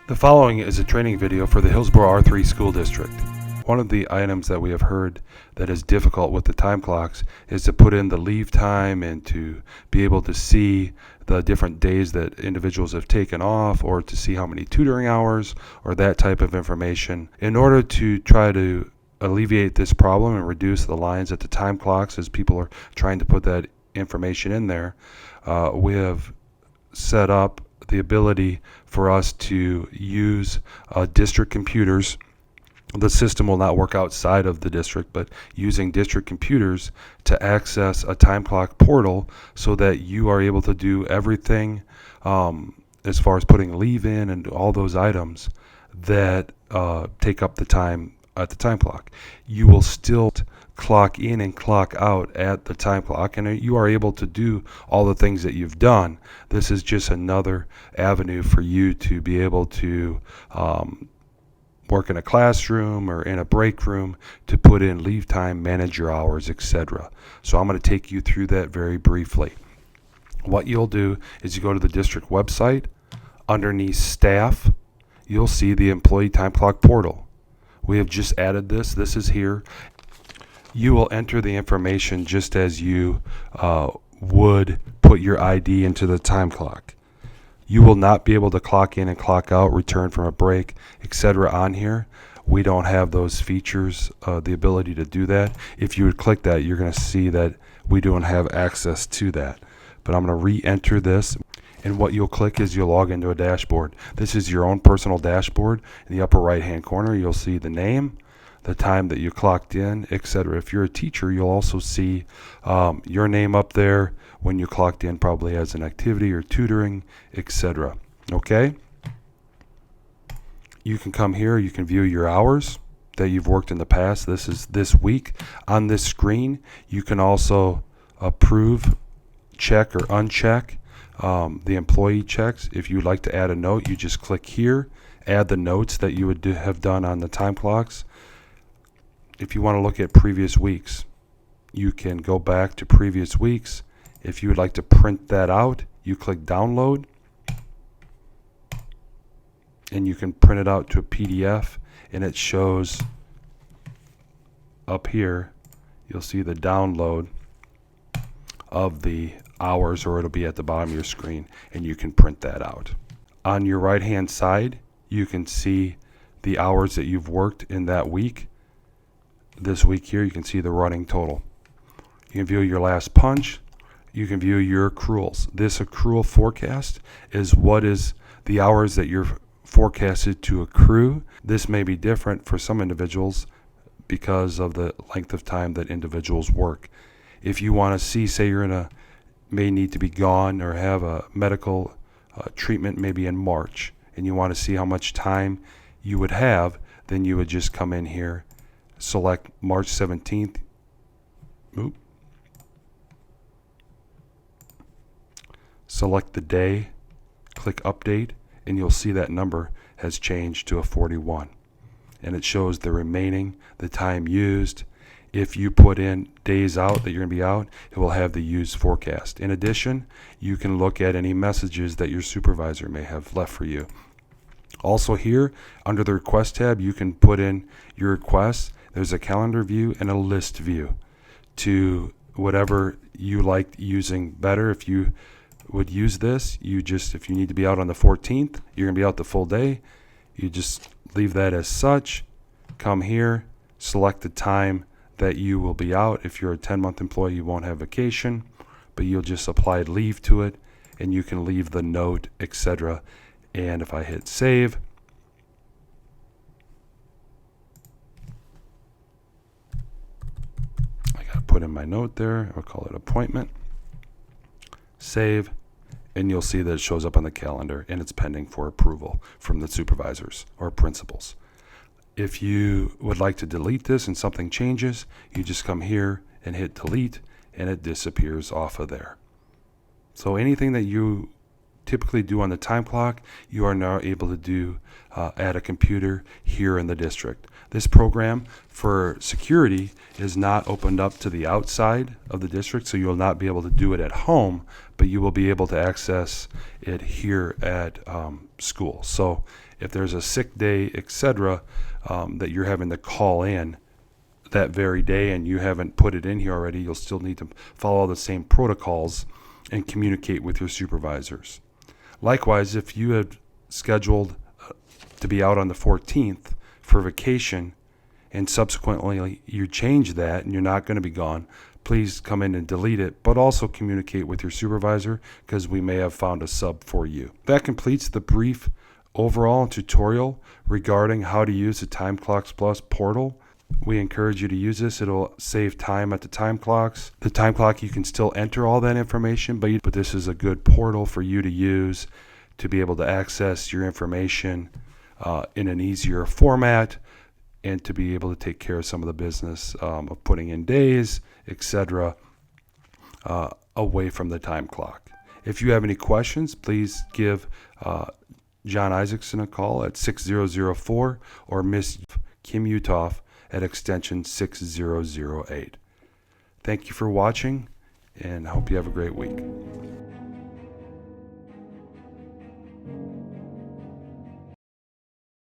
The following is a training video for the Hillsboro R3 School District. One of the items that we have heard that is difficult with the time clocks is to put in the leave time and to be able to see the different days that individuals have taken off, or to see how many tutoring hours or that type of information. In order to try to alleviate this problem and reduce the lines at the time clocks as people are trying to put that information in there, we have set up the ability for us to use district computers. The system will not work outside of the district, but using district computers to access a time clock portal so that you are able to do everything as far as putting leave in and all those items that take up the time at the time clock. You will still clock in and clock out at the time clock, and you are able to do all the things that you've done. This is just another avenue for you to be able to work in a classroom or in a break room to put in leave time, manage your hours, etc. So I'm going to take you through that very briefly. What you'll do is you go to the district website. Underneath staff, you'll see the employee time clock portal. We have just added this. This is here. You will enter the information just as you would put your ID into the time clock. You will not be able to clock in and clock out, return from a break, etc. on here. We don't have those features, the ability to do that. If you would click that, you're going to see that we don't have access to that. But I'm going to re-enter this, and what you'll click is you'll log into a dashboard. This is your own personal dashboard. In the upper right-hand corner, you'll see the name, the time that you clocked in, etc. If you're a teacher, you'll also see your name up there when you clocked in, probably as an activity or tutoring, etc. Okay? You can come here, you can view your hours that you've worked in the past. This is this week. On this screen, you can also approve, check, or uncheck the employee checks. If you'd like to add a note, you just click here, add the notes that you would have done on the time clocks. If you want to look at previous weeks, you can go back to previous weeks. If you would like to print that out, you click download, and you can print it out to a PDF, and it shows up here. You'll see the download of the hours, or it'll be at the bottom of your screen, and you can print that out. On your right hand side, you can see the hours that you've worked in that week. This week here, you can see the running total. You can view your last punch. You can view your accruals. This accrual forecast is what is the hours that you're forecasted to accrue. This may be different for some individuals because of the length of time that individuals work. If you want to see, say you're may need to be gone or have a medical treatment maybe in March, and you want to see how much time you would have, then you would just come in here, select March 17th. Select the day, click update, and you'll see that number has changed to a 41. And it shows the remaining, the time used. If you put in days out that you're going to be out, it will have the used forecast. In addition, you can look at any messages that your supervisor may have left for you. Also here, under the request tab, you can put in your requests. There's a calendar view and a list view to whatever you like using better. If you would use this, if you need to be out on the 14th, you're going to be out the full day, you just leave that as such. Come here, select the time that you will be out. If you're a 10-month employee, you won't have vacation, but you'll just apply leave to it, and you can leave the note, etc. And if I hit save, I got to put in my note there. I'll call it appointment. Save, and you'll see that it shows up on the calendar, and it's pending for approval from the supervisors or principals. If you would like to delete this and something changes, you just come here and hit delete, and it disappears off of there. So anything that you typically do on the time clock, you are now able to do at a computer here in the district. This program for security is not opened up to the outside of the district, so you will not be able to do it at home, but you will be able to access it here at school. So if there's a sick day, etc., that you're having to call in that very day and you haven't put it in here already, you'll still need to follow all the same protocols and communicate with your supervisors. Likewise, if you had scheduled to be out on the 14th for vacation and subsequently you change that and you're not going to be gone, please come in and delete it, but also communicate with your supervisor because we may have found a sub for you. That completes the brief overall tutorial regarding how to use the TimeClock Plus portal. We encourage you to use this. It'll save time at the time clocks. The time clock, you can still enter all that information, but this is a good portal for you to use to be able to access your information in an easier format and to be able to take care of some of the business of putting in days, etc., away from the time clock. If you have any questions, please give John Isaacson a call at 6004 or Miss Kim Utoff at extension 6008. Thank you for watching, and I hope you have a great week.